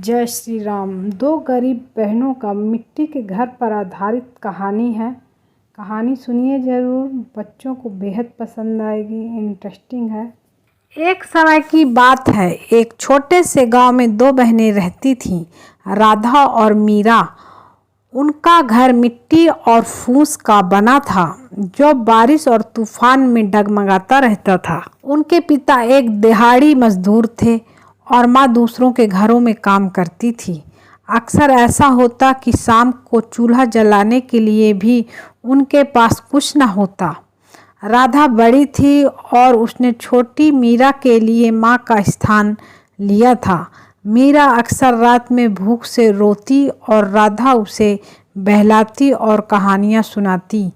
जय श्री राम। दो गरीब बहनों का मिट्टी के घर पर आधारित कहानी है। कहानी सुनिए ज़रूर, बच्चों को बेहद पसंद आएगी, इंटरेस्टिंग है। एक समय की बात है, एक छोटे से गांव में दो बहनें रहती थीं, राधा और मीरा। उनका घर मिट्टी और फूस का बना था, जो बारिश और तूफान में डगमगाता रहता था। उनके पिता एक दिहाड़ी मजदूर थे और माँ दूसरों के घरों में काम करती थी। अक्सर ऐसा होता कि शाम को चूल्हा जलाने के लिए भी उनके पास कुछ न होता। राधा बड़ी थी और उसने छोटी मीरा के लिए माँ का स्थान लिया था। मीरा अक्सर रात में भूख से रोती और राधा उसे बहलाती और कहानियाँ सुनाती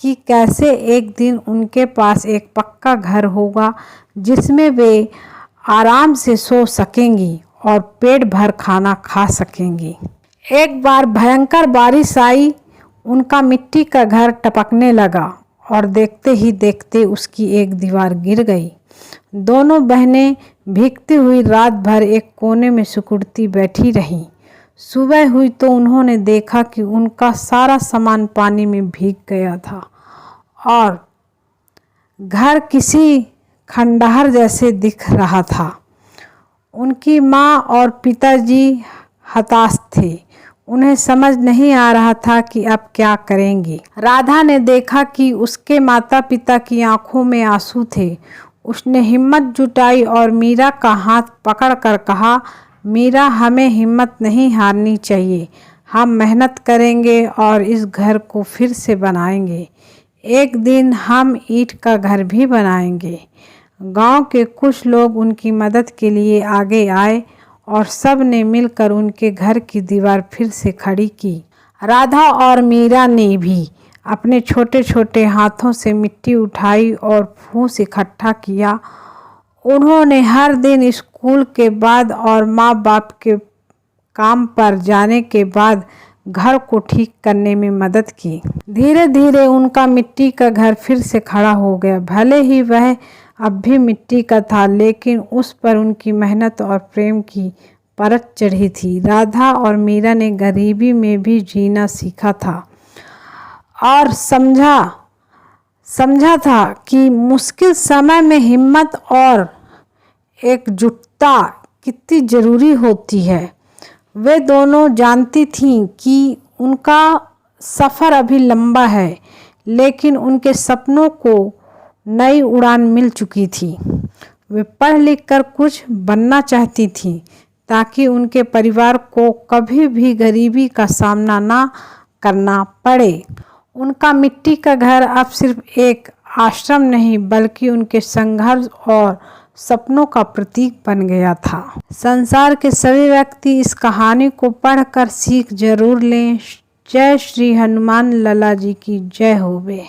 कि कैसे एक दिन उनके पास एक पक्का घर होगा जिसमें वे आराम से सो सकेंगी और पेट भर खाना खा सकेंगी। एक बार भयंकर बारिश आई, उनका मिट्टी का घर टपकने लगा और देखते ही देखते उसकी एक दीवार गिर गई। दोनों बहनें भीगती हुई रात भर एक कोने में सिकुड़ती बैठी रहीं। सुबह हुई तो उन्होंने देखा कि उनका सारा सामान पानी में भीग गया था और घर किसी खंडहर जैसे दिख रहा था। उनकी माँ और पिताजी हताश थे। उन्हें समझ नहीं आ रहा था कि अब क्या करेंगे। राधा ने देखा कि उसके माता पिता की आंखों में आंसू थे। उसने हिम्मत जुटाई और मीरा का हाथ पकड़कर कहा, मीरा, हमें हिम्मत नहीं हारनी चाहिए। हम मेहनत करेंगे और इस घर को फिर से बनाएंगे। एक दिन हम ईंट का घर भी बनाएंगे। गांव के कुछ लोग उनकी मदद के लिए आगे आए और सब ने मिलकर उनके घर की दीवार फिर से खड़ी की। राधा और मीरा ने भी अपने छोटे छोटे हाथों से मिट्टी उठाई और फूस इकट्ठा किया। उन्होंने हर दिन स्कूल के बाद और माँ बाप के काम पर जाने के बाद घर को ठीक करने में मदद की। धीरे धीरे उनका मिट्टी का घर फिर से खड़ा हो गया। भले ही वह अब भी मिट्टी का था, लेकिन उस पर उनकी मेहनत और प्रेम की परत चढ़ी थी। राधा और मीरा ने गरीबी में भी जीना सीखा था और समझा था कि मुश्किल समय में हिम्मत और एकजुटता कितनी ज़रूरी होती है। वे दोनों जानती थीं कि उनका सफ़र अभी लंबा है, लेकिन उनके सपनों को नई उड़ान मिल चुकी थी। वे पढ़ लिख कर कुछ बनना चाहती थीं ताकि उनके परिवार को कभी भी गरीबी का सामना ना करना पड़े। उनका मिट्टी का घर अब सिर्फ एक आश्रम नहीं, बल्कि उनके संघर्ष और सपनों का प्रतीक बन गया था। संसार के सभी व्यक्ति इस कहानी को पढ़कर सीख जरूर लें। जय श्री हनुमान लला जी की जय होवे।